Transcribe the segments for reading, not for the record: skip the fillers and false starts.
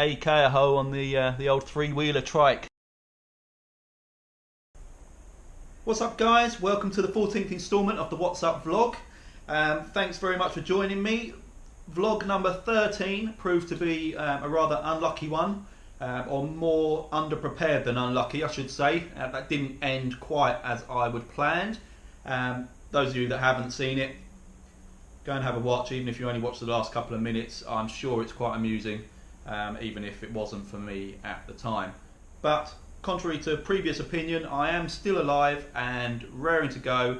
8k a hoe on the old three-wheeler trike. What's up guys, welcome to the 14th instalment of the What's Up vlog. Thanks very much for joining me. Vlog number 13 proved to be a rather unlucky one, or more underprepared than unlucky I should say. That didn't end quite as I would planned. Those of you that haven't seen it, go and have a watch. Even if you only watch the last couple of minutes, I'm sure it's quite amusing, even if it wasn't for me at the time. But contrary to previous opinion, I am still alive and raring to go,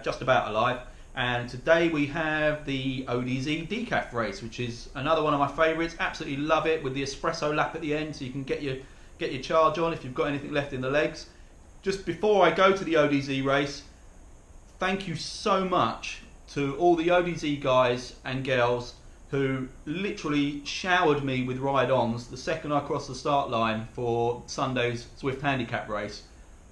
just about alive. And today we have the ODZ Decaf race, which is another one of my favourites. Absolutely love it, with the espresso lap at the end, so you can get your charge on if you've got anything left in the legs. Just before I go to the ODZ race, thank you so much to all the ODZ guys and girls who literally showered me with ride-ons the second I crossed the start line for Sunday's Zwift handicap race.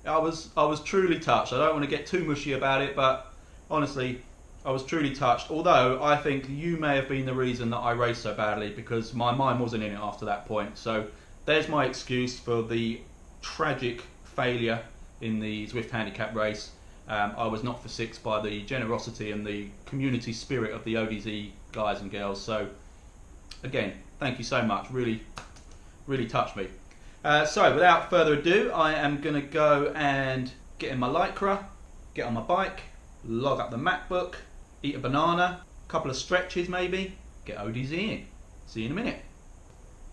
I was truly touched. I don't want to get too mushy about it, but honestly, I was truly touched. Although I think you may have been the reason that I raced so badly, because my mind wasn't in it after that point. So there's my excuse for the tragic failure in the Zwift handicap race. I was knocked for six by the generosity and the community spirit of the ODZ guys and girls. So again, thank you so much. Really touched me. So without further ado, I am going to go and get in my Lycra, get on my bike, log up the MacBook, eat a banana, a couple of stretches maybe, get ODZ in. See you in a minute.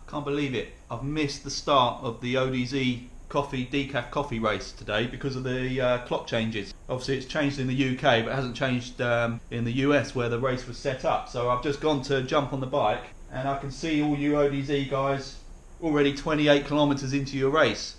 I can't believe it. I've missed the start of the ODZ decaf coffee race today because of the clock changes. Obviously it's changed in the UK, but it hasn't changed in the US where the race was set up. So I've just gone to jump on the bike and I can see all you ODZ guys already 28 kilometers into your race.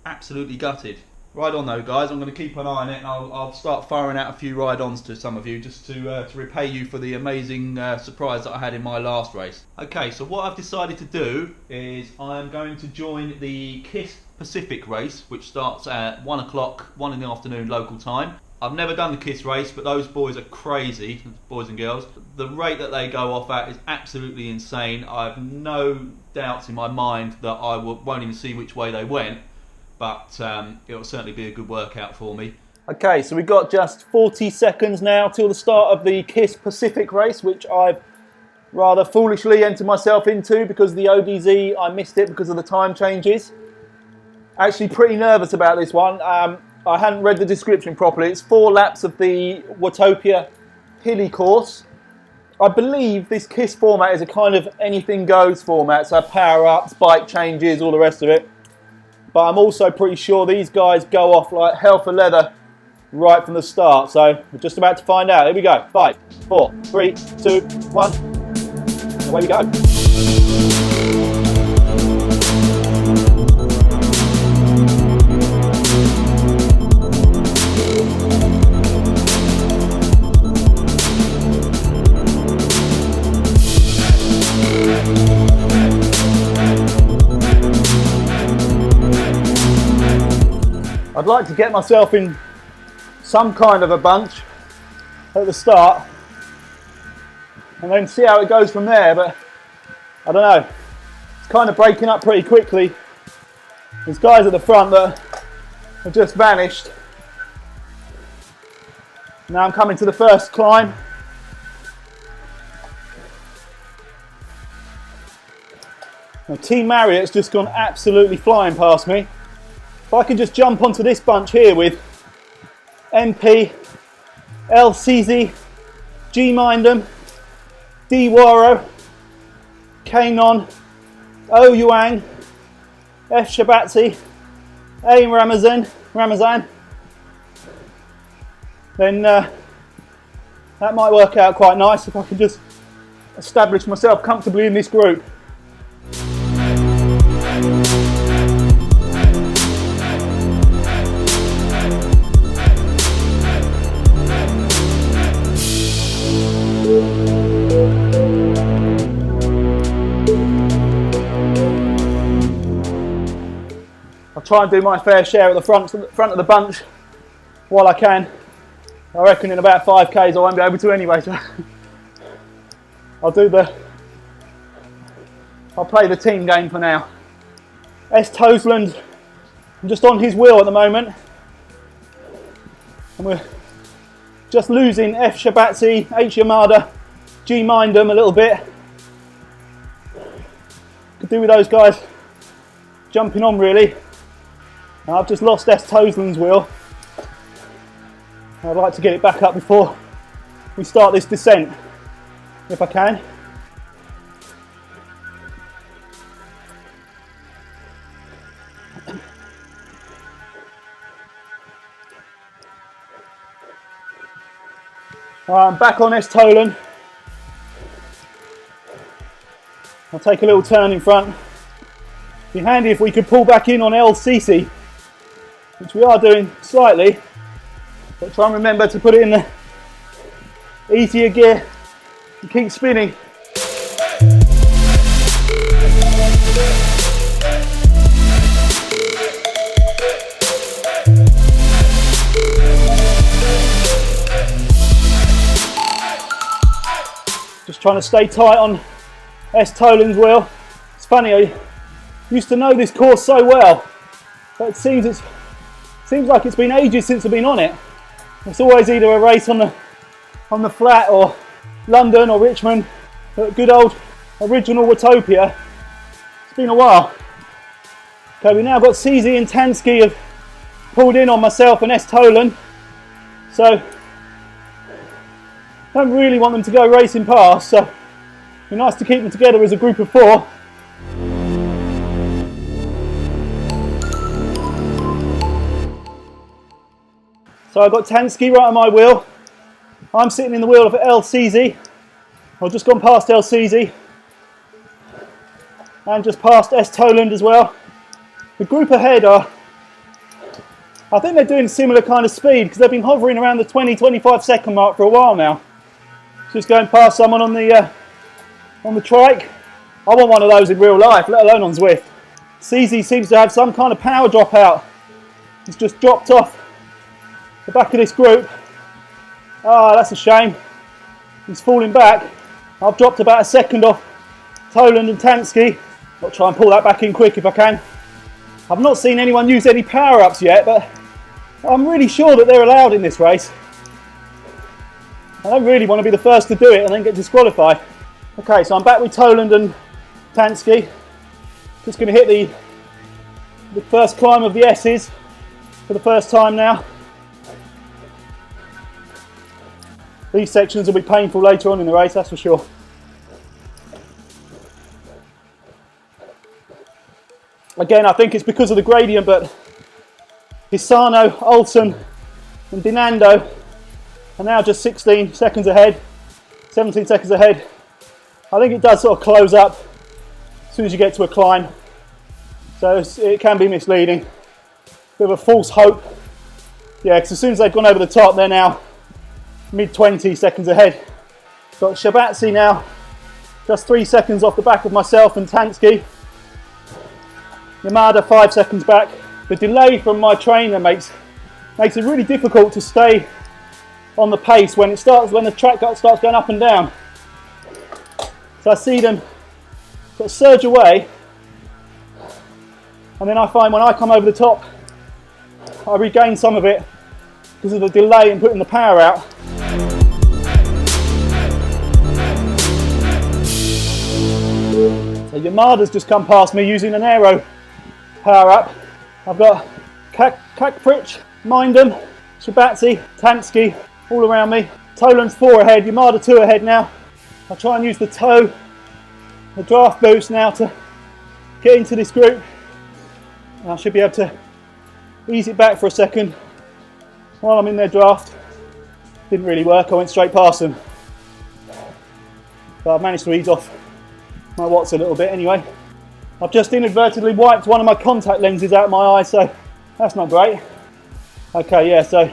Absolutely gutted. Right on though guys, I'm going to keep an eye on it, and I'll start firing out a few ride-ons to some of you just to repay you for the amazing surprise that I had in my last race. Okay, so what I've decided to do is I'm going to join the KISS Pacific race, which starts at 1 o'clock, 1 in the afternoon local time. I've never done the KISS race, but those boys are crazy, boys and girls. The rate that they go off at is absolutely insane. I have no doubts in my mind that I won't even see which way they went. But it'll certainly be a good workout for me. Okay, so we've got just 40 seconds now till the start of the KISS Pacific race, which I've rather foolishly entered myself into because the ODZ, I missed it because of the time changes. Actually pretty nervous about this one. I hadn't read the description properly. It's 4 laps of the Watopia hilly course. I believe this KISS format is a kind of anything goes format, so power-ups, bike changes, all the rest of it. But I'm also pretty sure these guys go off like hell for leather right from the start. So we're just about to find out. Here we go. 5, 4, 3, 2, 1. Away we go. I'd like to get myself in some kind of a bunch at the start and then see how it goes from there, but I don't know. It's kind of breaking up pretty quickly. There's guys at the front that have just vanished. Now I'm coming to the first climb. Now Team Marriott's just gone absolutely flying past me. If I could just jump onto this bunch here with MP, LCZ, G Mindem, D Waro, Kanon, O Yuang, F Shabatzi, A Ramazan, then that might work out quite nice if I could just establish myself comfortably in this group. I'll try and do my fair share at the front of the bunch while I can. I reckon in about 5Ks I won't be able to anyway, so I'll do the I'll play the team game for now. S. Toseland, I'm just on his wheel at the moment. And we're just losing F. Shabatzi, H. Yamada, G. Mindem a little bit. Could do with those guys jumping on really. Now I've just lost S. Toseland's wheel. I'd like to get it back up before we start this descent, if I can. I'm back on S. Toland. I'll take a little turn in front. It'd be handy if we could pull back in on LCC, which we are doing slightly, but try and remember to put it in the easier gear and keep spinning. Just trying to stay tight on S. Toland's wheel. It's funny, I used to know this course so well, but it seems like it's been ages since I've been on it. It's always either a race on the flat or London or Richmond, but good old original Watopia. It's been a while. Okay, we now got CZ and Tansky have pulled in on myself and S. Toland, so I don't really want them to go racing past, so it'd be nice to keep them together as a group of 4. So I've got Tansky right on my wheel. I'm sitting in the wheel of LCZ. I've just gone past LCZ and just past S. Toland as well. The group ahead I think they're doing similar kind of speed because they've been hovering around the 20-25 second mark for a while now. Just going past someone on the trike. I want one of those in real life, let alone on Zwift. CZ seems to have some kind of power drop out. He's just dropped off the back of this group. Ah, that's a shame. He's falling back. I've dropped about a second off Toland and Tansky. I'll try and pull that back in quick if I can. I've not seen anyone use any power-ups yet, but I'm really sure that they're allowed in this race. I don't really want to be the first to do it and then get disqualified. Okay, so I'm back with Toland and Tansky. Just going to hit the first climb of the S's for the first time now. These sections will be painful later on in the race, that's for sure. Again, I think it's because of the gradient, but Hisano, Olsen and Dinando are now just 16 seconds ahead, 17 seconds ahead. I think it does sort of close up as soon as you get to a climb, so it can be misleading. Bit of a false hope. Yeah, because as soon as they've gone over the top, they're now mid-20 seconds ahead. Got Shabatzi now, just 3 seconds off the back of myself and Tansky. Yamada 5 seconds back. The delay from my trainer makes it really difficult to stay on the pace when the track starts going up and down. So I see them sort of surge away, and then I find when I come over the top, I regain some of it because of the delay in putting the power out. So Yamada's just come past me using an aero power up. I've got Kakprich, Mindem, Shabatzi, Tansky all around me. Toland's 4 ahead, Yamada 2 ahead now. I'll try and use the draft boost now to get into this group. And I should be able to ease it back for a second while I'm in their draft. Didn't really work, I went straight past them. But I've managed to ease off my watts a little bit anyway. I've just inadvertently wiped one of my contact lenses out of my eye, so that's not great. Okay, yeah, so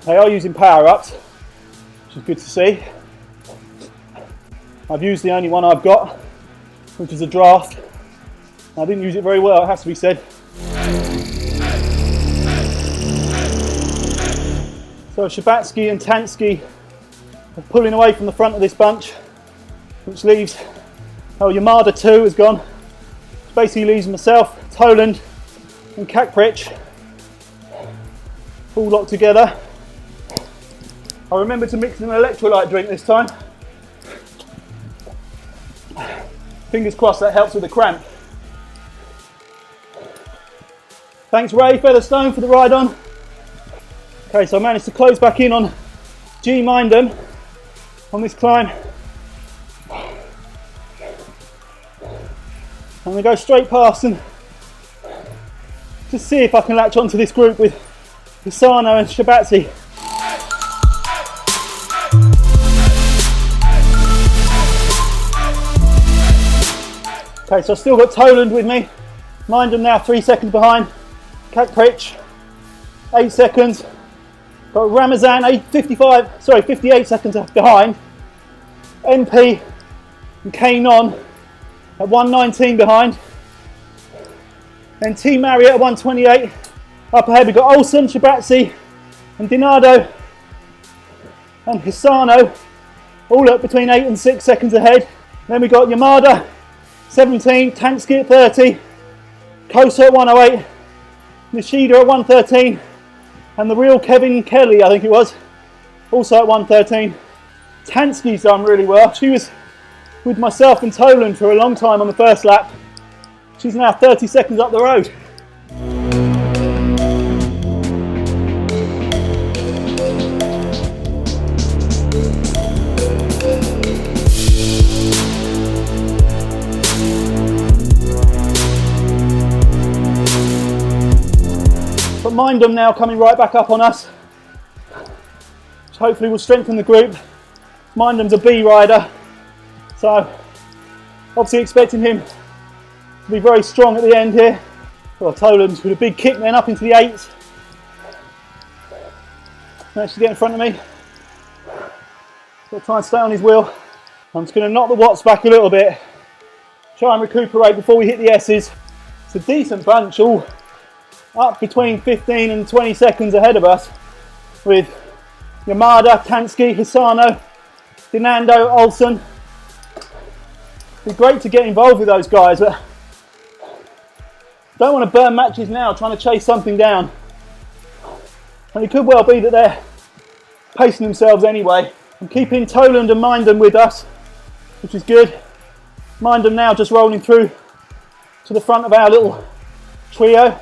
they are using power ups, which is good to see. I've used the only one I've got, which is a draft. I didn't use it very well, it has to be said. So Shabatski and Tansky are pulling away from the front of this bunch, which leaves Oh, Yamada 2 has gone. Basically leaves myself, Toland and Kakprich all locked together. I remember to mix an electrolyte drink this time. Fingers crossed that helps with the cramp. Thanks Ray Featherstone for the ride on. Okay, so I managed to close back in on G Mindham on this climb. I'm going to go straight past and just see if I can latch onto this group with Hisano and Shabatzi. Okay, so I've still got Toland with me. Mindham now 3 seconds behind. Kakprich 8 seconds. Got Ramazan 58 seconds behind. NP and K-Non at 119 behind. Then T Marriott at 128. Up ahead we've got Olsen, Shabatzi and Dinardo and Hisano all up between 8 and 6 seconds ahead. Then we've got Yamada 17, Tansky at 30, Kosa at 108, Nishida at 113 and the real Kevin Kelly, I think it was, also at 113. Tansky's done really well. She was with myself and Toland for a long time on the first lap. She's now 30 seconds up the road. But Mindham now coming right back up on us, which hopefully will strengthen the group. Mindham's a B rider, so obviously expecting him to be very strong at the end here. Well, Toland's with a big kick then up into the 8s. Managed to get in front of me. Got to try and stay on his wheel. I'm just going to knock the watts back a little bit, try and recuperate before we hit the S's. It's a decent bunch, all up between 15 and 20 seconds ahead of us, with Yamada, Tansky, Hisano, Dinando, Olsen. It'd be great to get involved with those guys, but don't want to burn matches now trying to chase something down. And it could well be that they're pacing themselves anyway. I'm keeping Toland and Mindham with us, which is good. Mindham now just rolling through to the front of our little trio.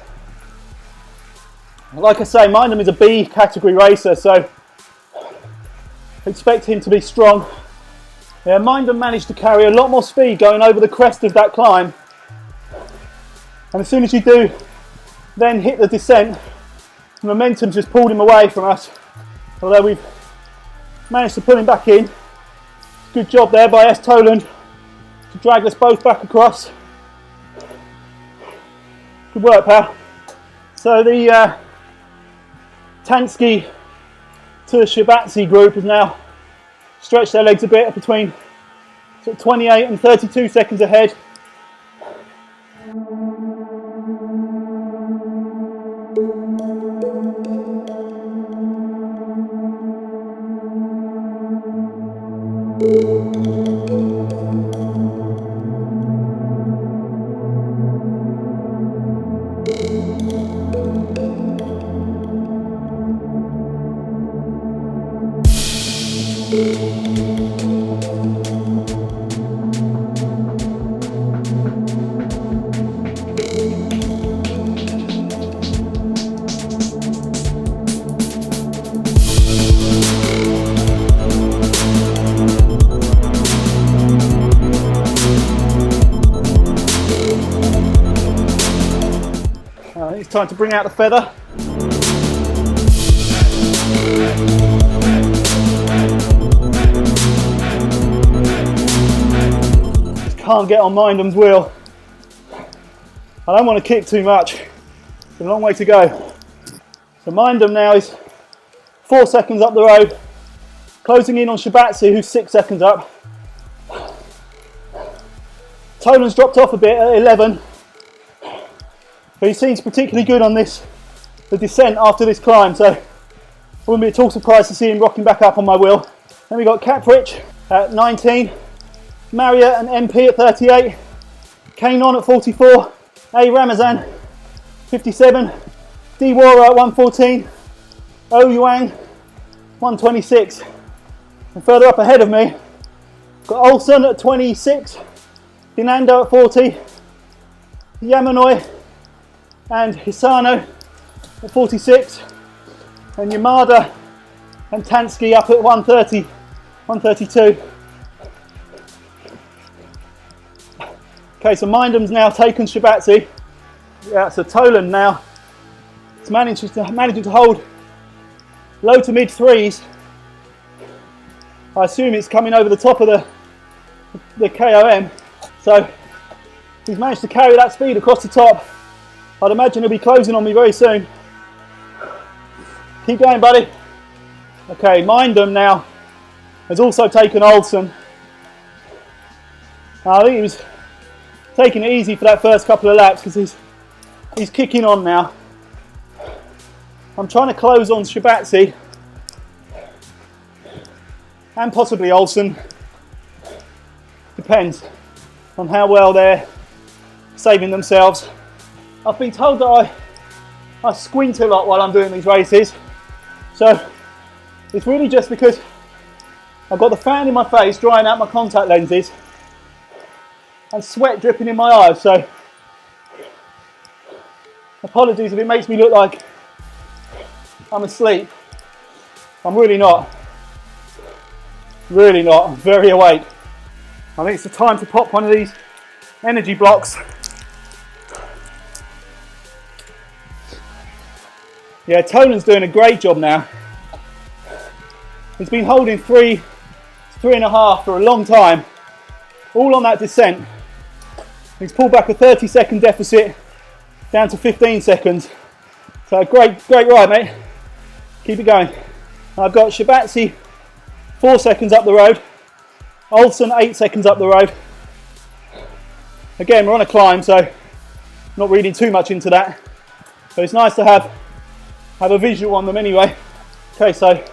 Like I say, Mindham is a B category racer, so expect him to be strong. Yeah, Mindham managed to carry a lot more speed going over the crest of that climb. And as soon as you do then hit the descent, the momentum just pulled him away from us. Although we've managed to pull him back in. Good job there by S. Toland to drag us both back across. Good work, pal. So the Tansky to Shabatzi group has now stretched their legs a bit, between 28 and 32 seconds ahead. It's time to bring out the feather. Just can't get on Mindham's wheel. I don't want to kick too much. It's a long way to go. So Mindham now is 4 seconds up the road, closing in on Shabatzi, who's 6 seconds up. Toland's dropped off a bit at 11. But he seems particularly good on the descent after this climb, so I wouldn't be at all surprised to see him rocking back up on my wheel. Then we got Kakprich at 19, Marriott and MP at 38, Kanon at 44, A Ramazan 57, D Wara at 114, O Yuang 126. And further up ahead of me, got Olsen at 26, Dinando at 40, Yamanoi and Hisano at 46, and Yamada and Tansky up at 130, 132. Okay, so Mindham's now taken Shabatzi. Yeah, so Toland now is managing to hold low to mid threes. I assume it's coming over the top of the KOM. So he's managed to carry that speed across the top. I'd imagine he'll be closing on me very soon. Keep going, buddy. Okay, Mindham now has also taken Olsen. Now, I think he was taking it easy for that first couple of laps because he's kicking on now. I'm trying to close on Shabatzi and possibly Olsen. Depends on how well they're saving themselves. I've been told that I squint a lot while I'm doing these races, so it's really just because I've got the fan in my face drying out my contact lenses and sweat dripping in my eyes, so apologies if it makes me look like I'm asleep. I'm really not. Really not. I'm very awake. I think it's the time to pop one of these energy blocks. Yeah, Toland's doing a great job now. He's been holding 3.5 for a long time, all on that descent. He's pulled back a 30-second deficit down to 15 seconds. So great ride, mate. Keep it going. I've got Shabatzi 4 seconds up the road, Olsen 8 seconds up the road. Again, we're on a climb, so not reading too much into that. But it's nice to have a visual on them anyway. Okay, so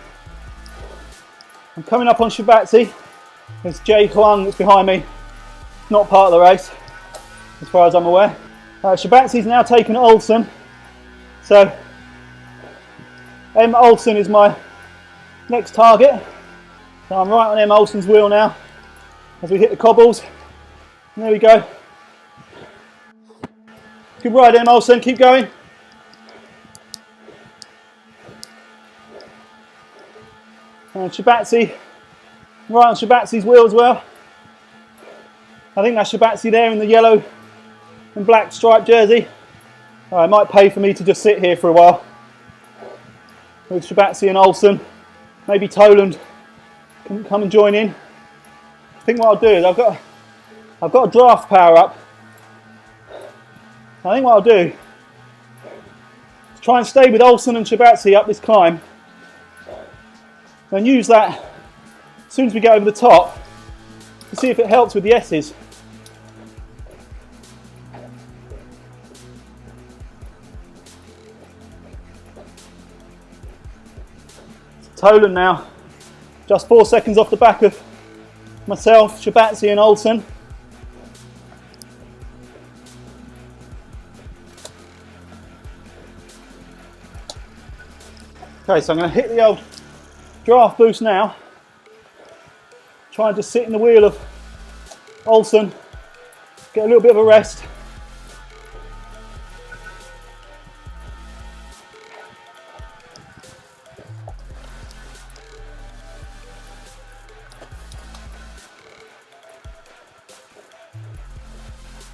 I'm coming up on Shabatzi. There's Jay Huang that's behind me. Not part of the race, as far as I'm aware. Shabatzi's now taken Olsen. So M. Olsen is my next target. So I'm right on M. Olsen's wheel now as we hit the cobbles. And there we go. Good ride, M. Olsen, keep going. And Shabatzi, right on Shabatzi's wheel as well. I think that's Shabatzi there in the yellow and black striped jersey. It might pay for me to just sit here for a while with Shabatzi and Olsen. Maybe Toland can come and join in. I think what I'll do is I've got a draft power up. I think what I'll do is try and stay with Olsen and Shabatzi up this climb and use that as soon as we get over the top to see if it helps with the S's. Toland now, just 4 seconds off the back of myself, Shabatzi and Olsen. Okay, so I'm going to hit the old draft boost now. Try and just sit in the wheel of Olsen, get a little bit of a rest.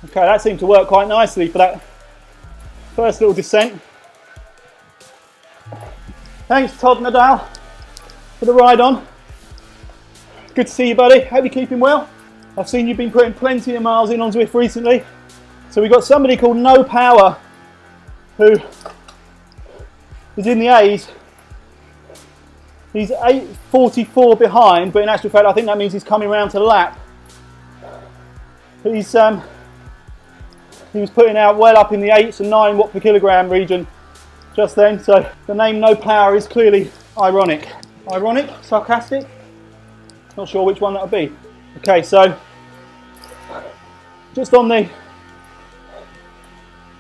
Okay, that seemed to work quite nicely for that first little descent. Thanks, Todd Nadal, for the ride on. Good to see you, buddy. Hope you're keeping well. I've seen you've been putting plenty of miles in on Zwift recently. So we've got somebody called No Power who is in the A's. He's 8:44 behind, but in actual fact, I think that means he's coming round to lap. But he was putting out well up in the 8 and 9 watt per kilogram region just then, so the name No Power is clearly ironic. Ironic? Sarcastic? Not sure which one that would be. Okay, so just on the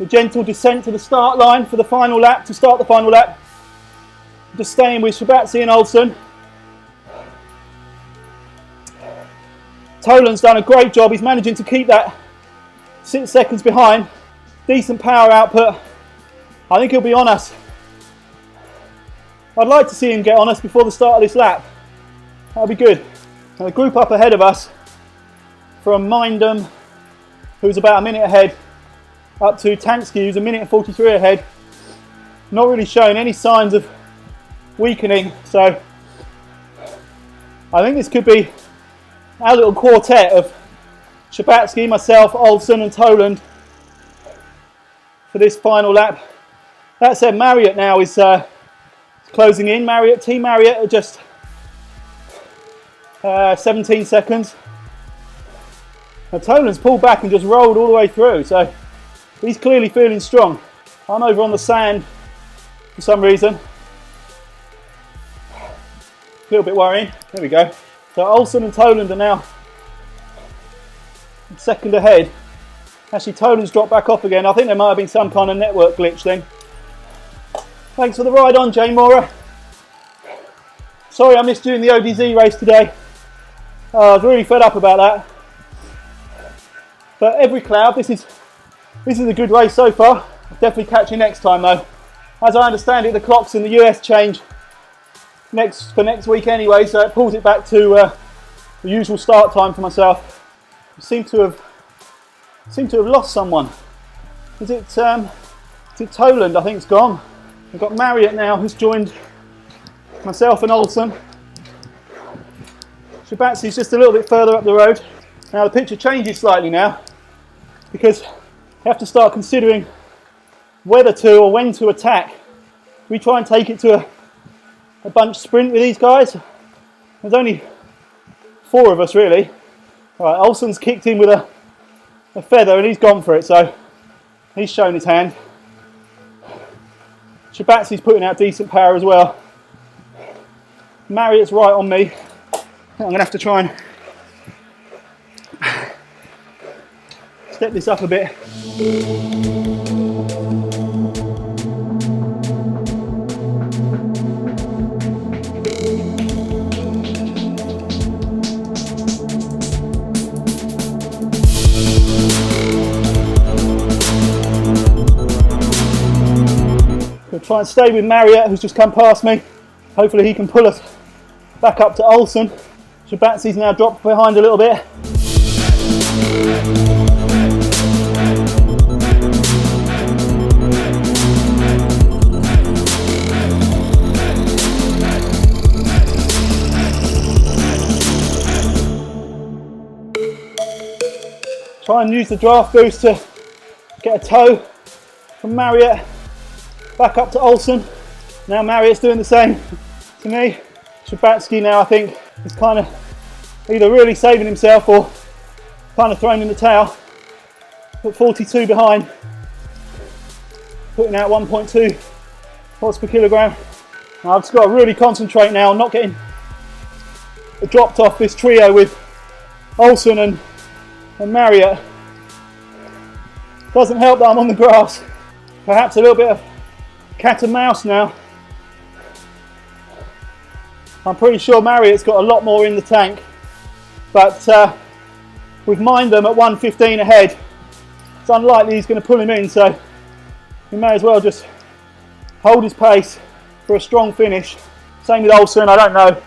gentle descent to the start line for the final lap, to start the final lap. Just staying with Shabatzi and Olsen. Toland's done a great job. He's managing to keep that 6 seconds behind. Decent power output. I think he'll be on us. I'd like to see him get on us before the start of this lap. That'll be good. And the group up ahead of us, from Mindham, who's about a minute ahead, up to Tansky, who's a minute and 43 ahead. Not really showing any signs of weakening, so I think this could be our little quartet of Shabatsky, myself, Olsen and Toland for this final lap. That said, Marriott now is closing in. Team Marriott are just 17 seconds. Now Toland's pulled back and just rolled all the way through, so he's clearly feeling strong. I'm over on the sand for some reason. A little bit worrying. There we go. So Olsen and Toland are now second ahead. Actually, Toland's dropped back off again. I think there might have been some kind of network glitch then. Thanks for the ride on, Jane Mora. Sorry I missed you in the ODZ race today. I was really fed up about that. But every cloud, this is a good race so far. I'll definitely catch you next time though. As I understand it, the clocks in the US change for next week anyway, so it pulls it back to the usual start time for myself. I seem to have lost someone. Is it Toland? I think it's gone. We've got Marriott now, who's joined myself and Olsen. Shabatzi's just a little bit further up the road. Now the picture changes slightly now, because you have to start considering whether to or when to attack. We try and take it to a bunch sprint with these guys. There's only 4 of us really. All right, Olsen's kicked in with a feather and he's gone for it, so he's shown his hand. Shabatzi's putting out decent power as well. Marriott's right on me. I'm going to have to try and step this up a bit. We'll try and stay with Marriott, who's just come past me. Hopefully he can pull us back up to Olsen. Shabatzi's now dropped behind a little bit. Try and use the draft boost to get a tow from Marriott back up to Olsen. Now Marriott's doing the same to me. Shabatsky now I think is kind of either really saving himself or kind of throwing in the towel. Put 42 behind, putting out 1.2 watts per kilogram. Now I've just got to really concentrate now on not getting dropped off this trio with Olsen and Marriott. Doesn't help that I'm on the grass. Perhaps a little bit of cat and mouse now. I'm pretty sure Marriott's got a lot more in the tank, but with Mindham at 1:15 ahead, it's unlikely he's going to pull him in, so he may as well just hold his pace for a strong finish. Same with Olsen, I don't know.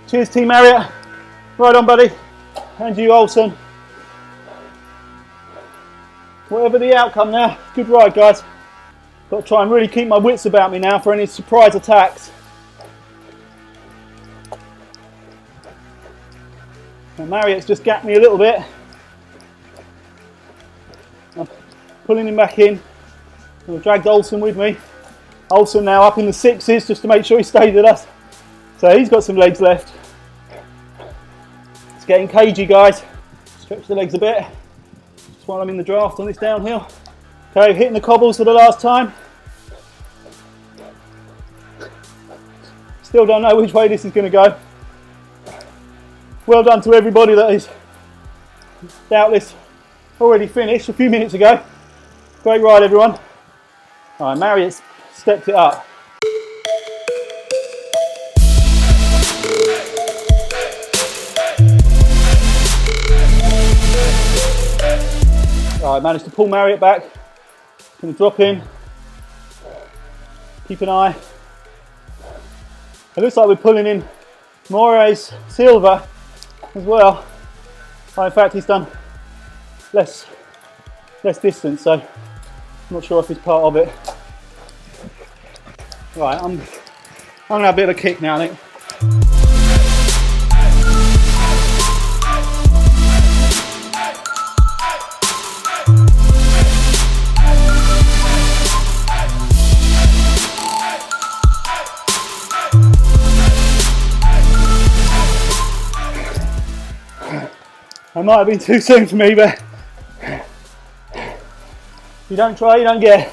Cheers Team Marriott. Right on buddy. And you Olsen. Whatever the outcome now, good ride guys. Got to try and really keep my wits about me now for any surprise attacks. Now Marriott's just gapped me a little bit. I'm pulling him back in. I've dragged Olsen with me. Olsen now up in the 6s just to make sure he stays with us. So he's got some legs left. It's getting cagey guys. Stretch the legs a bit. Just while I'm in the draft on this downhill. Okay, hitting the cobbles for the last time. Still don't know which way this is going to go. Well done to everybody that is doubtless already finished a few minutes ago. Great ride, everyone. All right, Marriott's stepped it up. All right, managed to pull Marriott back. Gonna drop in. Keep an eye. It looks like we're pulling in Moraes Silva as well. Oh, in fact, he's done less distance, so I'm not sure if he's part of it. Right, I'm gonna have a bit of a kick now, I think. That might have been too soon for me, but you don't try, you don't get.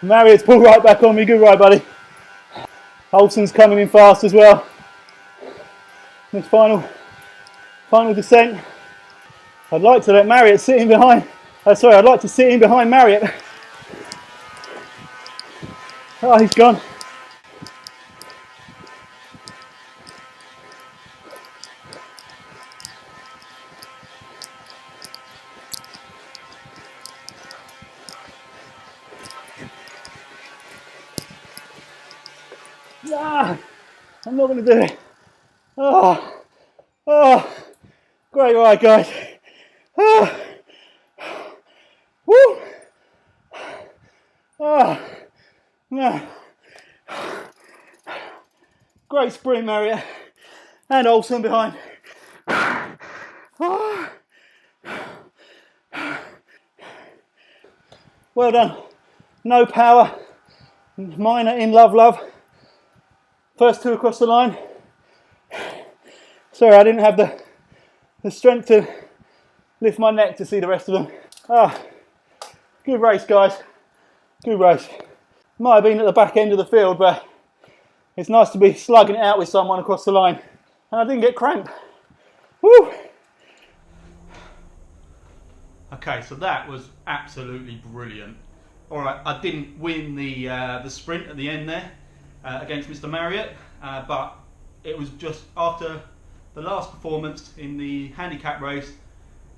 Marriott's pulled right back on me. Good ride, buddy. Olsen's coming in fast as well. This final descent. I'd like to let Marriott sit in behind. I'd like to sit in behind Marriott. Oh, he's gone. Ah, I'm not going to do it. Oh, great ride, guys. Ah, woo. Ah, man. Great sprint, Marriott. And Olsen behind. Ah. Well done. No power. Minor in love. First two across the line. Sorry, I didn't have the strength to lift my neck to see the rest of them. Ah, good race, guys. Good race. Might have been at the back end of the field, but it's nice to be slugging it out with someone across the line. And I didn't get cramp. Woo! Okay, so that was absolutely brilliant. All right, I didn't win the sprint at the end there against Mr. Marriott, but it was just after the last performance in the handicap race,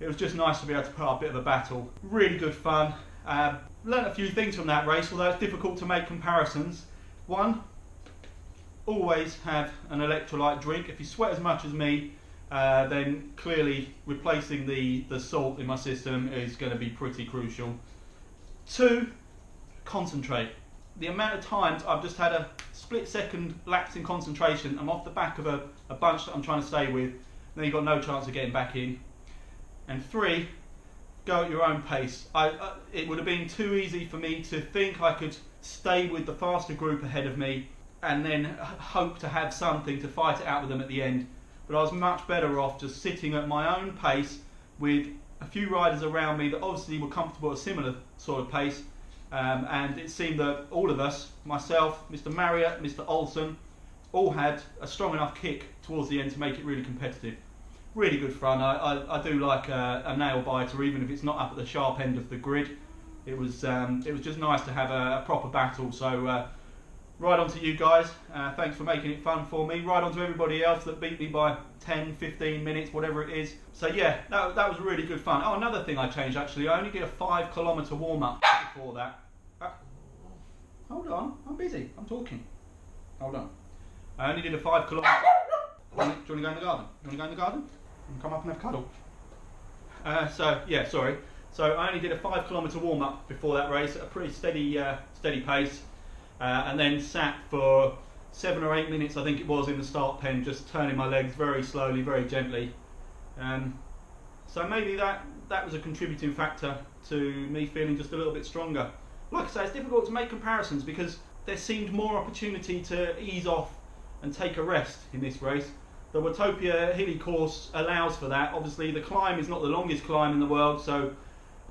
it was just nice to be able to put up a bit of a battle. Really good fun. Learned a few things from that race, although it's difficult to make comparisons. One, always have an electrolyte drink. If you sweat as much as me, then clearly replacing the salt in my system is going to be pretty crucial. Two, concentrate. The amount of times I've just had a split-second lapse in concentration, I'm off the back of a bunch that I'm trying to stay with, then you've got no chance of getting back in. And three, go at your own pace. It would have been too easy for me to think I could stay with the faster group ahead of me and then hope to have something to fight it out with them at the end. But I was much better off just sitting at my own pace with a few riders around me that obviously were comfortable at a similar sort of pace. And it seemed that all of us, myself, Mr. Marriott, Mr. Olsen, all had a strong enough kick towards the end to make it really competitive. Really good fun. I do like a nail biter, even if it's not up at the sharp end of the grid. It was just nice to have a proper battle. So right on to you guys. Thanks for making it fun for me. Right on to everybody else that beat me by 10, 15 minutes, whatever it is. So yeah, that was really good fun. Oh, another thing I changed actually. I only did a 5 kilometre warm up before that. Hold on, I'm busy. I'm talking. Hold on. I only did a 5 kilometre. Do you want to go in the garden? You want to go in the garden? And come up and have a cuddle. So yeah, sorry. So I only did a 5 kilometre warm up before that race at a pretty steady pace, and then sat for 7 or 8 minutes, I think it was, in the start pen, just turning my legs very slowly, very gently. So maybe that was a contributing factor to me feeling just a little bit stronger. Like I say, it's difficult to make comparisons because there seemed more opportunity to ease off and take a rest in this race. The Watopia Hilly course allows for that. Obviously the climb is not the longest climb in the world, so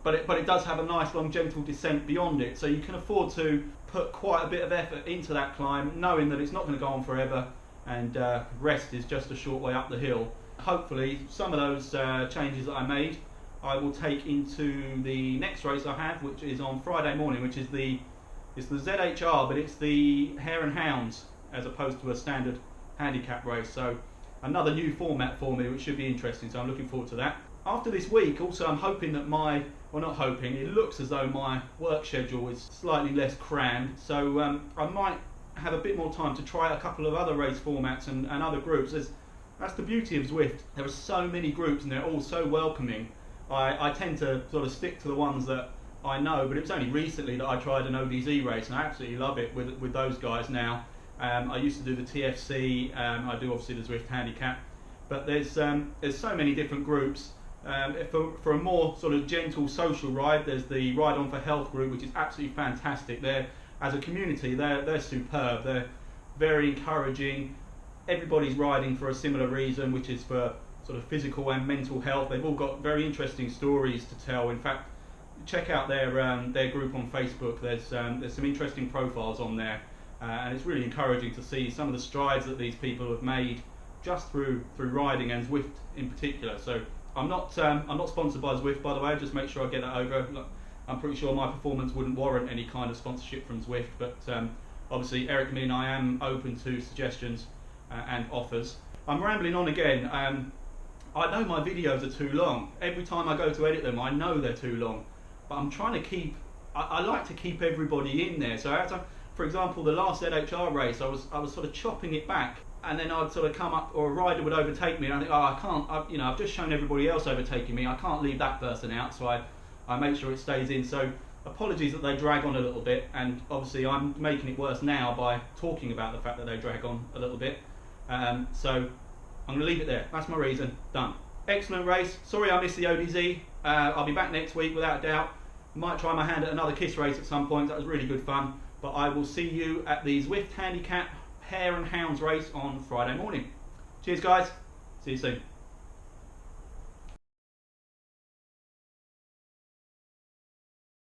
but it does have a nice long gentle descent beyond it, so you can afford to put quite a bit of effort into that climb, knowing that it's not going to go on forever, and rest is just a short way up the hill. Hopefully some of those changes that I made I will take into the next race I have, which is on Friday morning, which is it's the ZHR, but it's the Hare and Hounds as opposed to a standard handicap race. So another new format for me, which should be interesting, so I'm looking forward to that. After this week, also I'm hoping that not hoping, it looks as though my work schedule is slightly less crammed, so I might have a bit more time to try a couple of other race formats and other groups. That's the beauty of Zwift. There are so many groups and they're all so welcoming. I tend to sort of stick to the ones that I know, but it was only recently that I tried an ODZ race and I absolutely love it with those guys now. I used to do the TFC, I do obviously the Zwift Handicap, but there's so many different groups. For a more sort of gentle social ride, there's the Ride On for Health group, which is absolutely fantastic. As a community, they're superb. They're very encouraging. Everybody's riding for a similar reason, which is for sort of physical and mental health. They've all got very interesting stories to tell. In fact, check out their group on Facebook. There's some interesting profiles on there, and it's really encouraging to see some of the strides that these people have made just through riding, and Zwift in particular. So I'm not sponsored by Zwift, by the way. Just make sure I get that over. Look, I'm pretty sure my performance wouldn't warrant any kind of sponsorship from Zwift, but obviously Eric and I am open to suggestions and offers. I'm rambling on again. I know my videos are too long. Every time I go to edit them, I know they're too long. But I'm trying to keep. I like to keep everybody in there. So, for example, the last ZHR race, I was sort of chopping it back, and then I'd sort of come up, or a rider would overtake me, and I think, oh, I can't. I've just shown everybody else overtaking me. I can't leave that person out. So I make sure it stays in. So apologies that they drag on a little bit, and obviously I'm making it worse now by talking about the fact that they drag on a little bit. So I'm going to leave it there. That's my reason. Done. Excellent race. Sorry I missed the ODZ. I'll be back next week without a doubt. Might try my hand at another KISS race at some point. That was really good fun. But I will see you at the Zwift Handicap Hare and Hounds race on Friday morning. Cheers guys. See you soon.